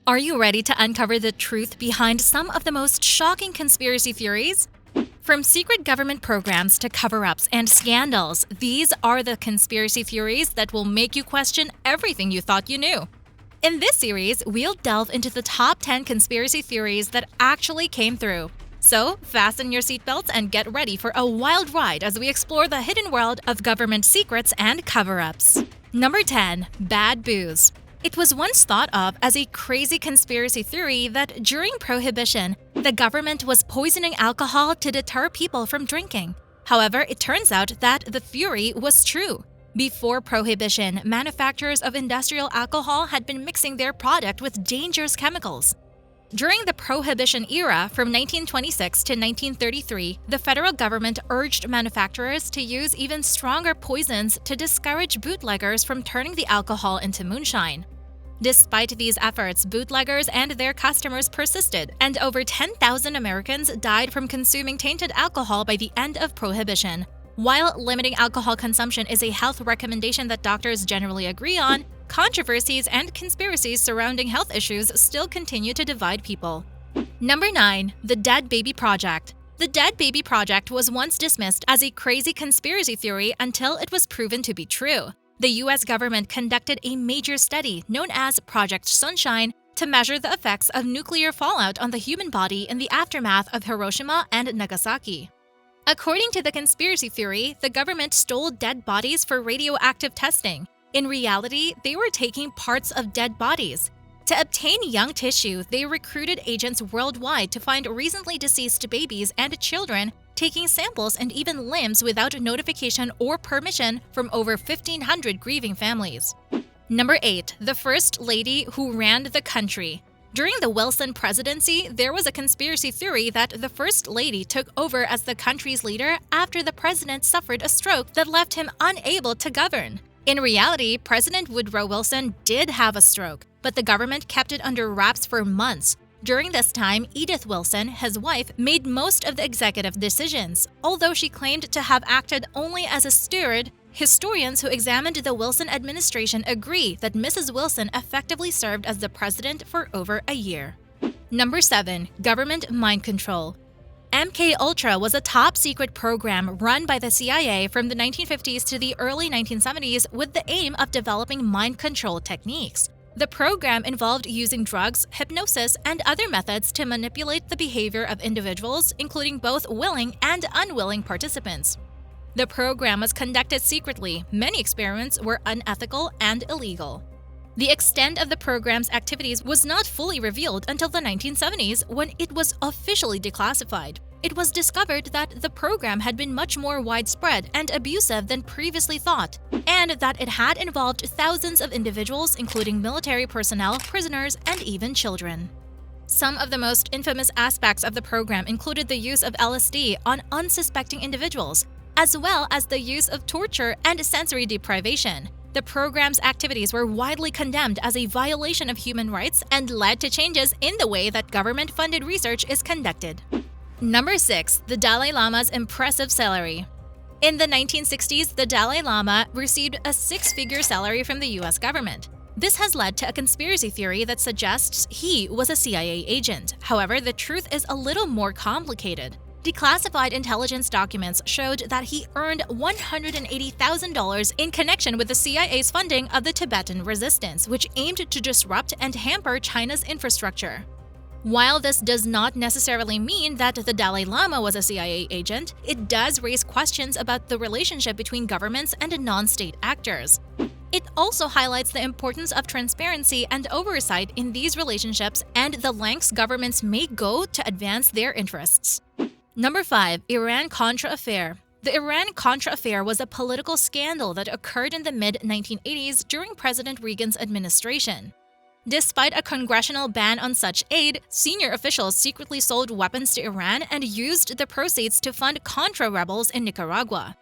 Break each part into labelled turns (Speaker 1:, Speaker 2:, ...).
Speaker 1: Are you ready to uncover the truth behind some of the most shocking conspiracy theories? From secret government programs to cover-ups and scandals, these are the conspiracy theories that will make you question everything you thought you knew. In this series, we'll delve into the top 10 conspiracy theories that actually came through. So, fasten your seatbelts and get ready for a wild ride as we explore the hidden world of government secrets and cover-ups. Number 10. Bad booze. It was once thought of as a crazy conspiracy theory that during Prohibition, the government was poisoning alcohol to deter people from drinking. However, it turns out that the theory was true. Before Prohibition, manufacturers of industrial alcohol had been mixing their product with dangerous chemicals. During the Prohibition era, from 1926 to 1933, the federal government urged manufacturers to use even stronger poisons to discourage bootleggers from turning the alcohol into moonshine. Despite these efforts, bootleggers and their customers persisted, and over 10,000 Americans died from consuming tainted alcohol by the end of Prohibition. While limiting alcohol consumption is a health recommendation that doctors generally agree on, controversies and conspiracies surrounding health issues still continue to divide people. Number 9. The Dead Baby Project. The Dead Baby Project was once dismissed as a crazy conspiracy theory until it was proven to be true. The U.S. government conducted a major study known as Project Sunshine to measure the effects of nuclear fallout on the human body in the aftermath of Hiroshima and Nagasaki. According to the conspiracy theory, the government stole dead bodies for radioactive testing. In reality, they were taking parts of dead bodies. To obtain young tissue, they recruited agents worldwide to find recently deceased babies and children, taking samples and even limbs without notification or permission from over 1,500 grieving families. Number 8. The First Lady Who Ran the Country. During the Wilson presidency, there was a conspiracy theory that the First Lady took over as the country's leader after the president suffered a stroke that left him unable to govern. In reality, President Woodrow Wilson did have a stroke, but the government kept it under wraps for months. During this time, Edith Wilson, his wife, made most of the executive decisions. Although she claimed to have acted only as a steward, historians who examined the Wilson administration agree that Mrs. Wilson effectively served as the president for over a year. Number 7. Government mind control. MKUltra was a top-secret program run by the CIA from the 1950s to the early 1970s with the aim of developing mind control techniques. The program involved using drugs, hypnosis, and other methods to manipulate the behavior of individuals, including both willing and unwilling participants. The program was conducted secretly. Many experiments were unethical and illegal. The extent of the program's activities was not fully revealed until the 1970s, when it was officially declassified. It was discovered that the program had been much more widespread and abusive than previously thought, and that it had involved thousands of individuals, including military personnel, prisoners, and even children. Some of the most infamous aspects of the program included the use of LSD on unsuspecting individuals, as well as the use of torture and sensory deprivation. The program's activities were widely condemned as a violation of human rights and led to changes in the way that government-funded research is conducted. Number 6. The Dalai Lama's impressive salary. In the 1960s, the Dalai Lama received a six-figure salary from the U.S. government. This has led to a conspiracy theory that suggests he was a CIA agent. However, the truth is a little more complicated. Declassified intelligence documents showed that he earned $180,000 in connection with the CIA's funding of the Tibetan resistance, which aimed to disrupt and hamper China's infrastructure. While this does not necessarily mean that the Dalai Lama was a CIA agent, it does raise questions about the relationship between governments and non-state actors. It also highlights the importance of transparency and oversight in these relationships and the lengths governments may go to advance their interests. Number 5. Iran-Contra Affair. The Iran-Contra Affair was a political scandal that occurred in the mid-1980s during President Reagan's administration. Despite a congressional ban on such aid, senior officials secretly sold weapons to Iran and used the proceeds to fund Contra rebels in Nicaragua.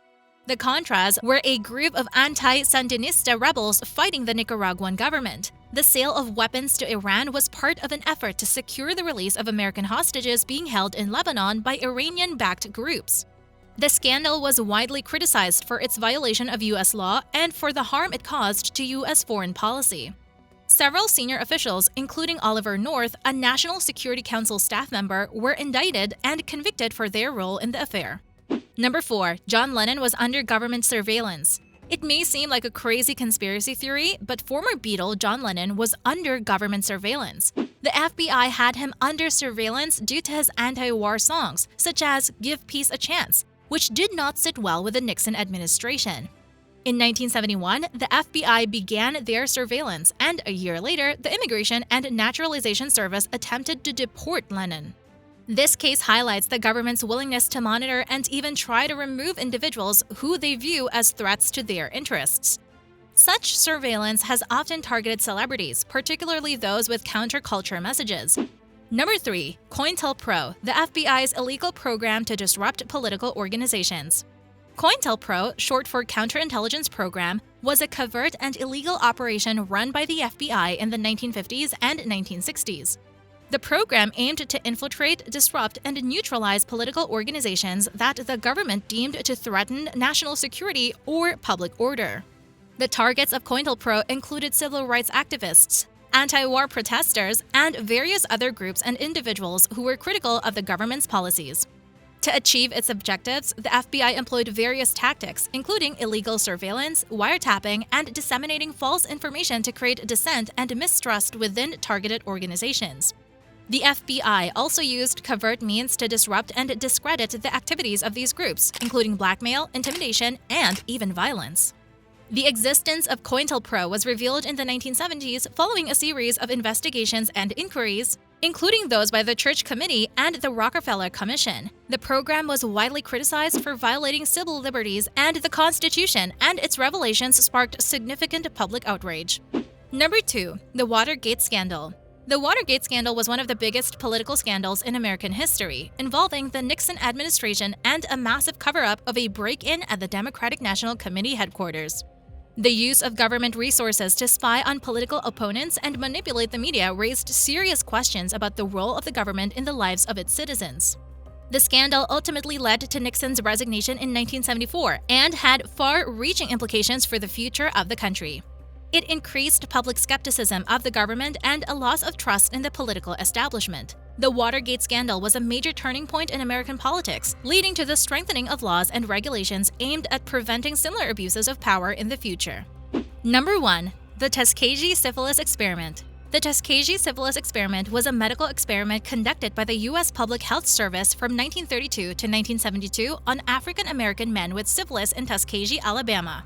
Speaker 1: The Contras were a group of anti-Sandinista rebels fighting the Nicaraguan government. The sale of weapons to Iran was part of an effort to secure the release of American hostages being held in Lebanon by Iranian-backed groups. The scandal was widely criticized for its violation of U.S. law and for the harm it caused to U.S. foreign policy. Several senior officials, including Oliver North, a National Security Council staff member, were indicted and convicted for their role in the affair. Number 4. John Lennon was under government surveillance. It may seem like a crazy conspiracy theory, but former Beatle John Lennon was under government surveillance. The FBI had him under surveillance due to his anti-war songs, such as Give Peace a Chance, which did not sit well with the Nixon administration. In 1971, the FBI began their surveillance, and a year later, the Immigration and Naturalization Service attempted to deport Lennon. This case highlights the government's willingness to monitor and even try to remove individuals who they view as threats to their interests. Such surveillance has often targeted celebrities, particularly those with counterculture messages. Number 3. COINTELPRO, the FBI's illegal program to disrupt political organizations. COINTELPRO, short for Counterintelligence Program, was a covert and illegal operation run by the FBI in the 1950s and 1960s. The program aimed to infiltrate, disrupt, and neutralize political organizations that the government deemed to threaten national security or public order. The targets of COINTELPRO included civil rights activists, anti-war protesters, and various other groups and individuals who were critical of the government's policies. To achieve its objectives, the FBI employed various tactics, including illegal surveillance, wiretapping, and disseminating false information to create dissent and mistrust within targeted organizations. The FBI also used covert means to disrupt and discredit the activities of these groups, including blackmail, intimidation, and even violence. The existence of COINTELPRO was revealed in the 1970s following a series of investigations and inquiries, including those by the Church Committee and the Rockefeller Commission. The program was widely criticized for violating civil liberties and the Constitution, and its revelations sparked significant public outrage. Number 2. The Watergate Scandal. The Watergate Scandal was one of the biggest political scandals in American history, involving the Nixon administration and a massive cover-up of a break-in at the Democratic National Committee headquarters. The use of government resources to spy on political opponents and manipulate the media raised serious questions about the role of the government in the lives of its citizens. The scandal ultimately led to Nixon's resignation in 1974 and had far-reaching implications for the future of the country. It increased public skepticism of the government and a loss of trust in the political establishment. The Watergate scandal was a major turning point in American politics, leading to the strengthening of laws and regulations aimed at preventing similar abuses of power in the future. Number 1. The Tuskegee Syphilis Experiment. The Tuskegee Syphilis Experiment was a medical experiment conducted by the U.S. Public Health Service from 1932 to 1972 on African American men with syphilis in Tuskegee, Alabama.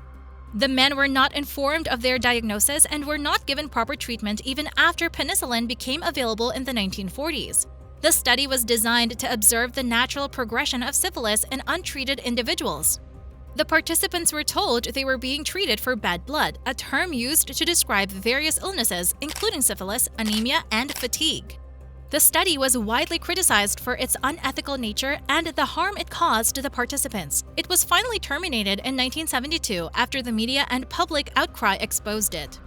Speaker 1: The men were not informed of their diagnosis and were not given proper treatment even after penicillin became available in the 1940s. The study was designed to observe the natural progression of syphilis in untreated individuals. The participants were told they were being treated for bad blood, a term used to describe various illnesses, including syphilis, anemia, and fatigue. The study was widely criticized for its unethical nature and the harm it caused to the participants. It was finally terminated in 1972 after the media and public outcry exposed it.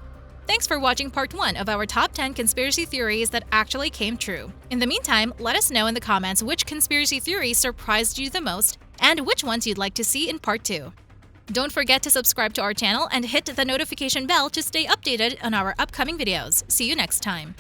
Speaker 1: Thanks for watching part 1 of our top 10 conspiracy theories that actually came true. In the meantime, let us know in the comments which conspiracy theory surprised you the most and which ones you'd like to see in part 2. Don't forget to subscribe to our channel and hit the notification bell to stay updated on our upcoming videos. See you next time.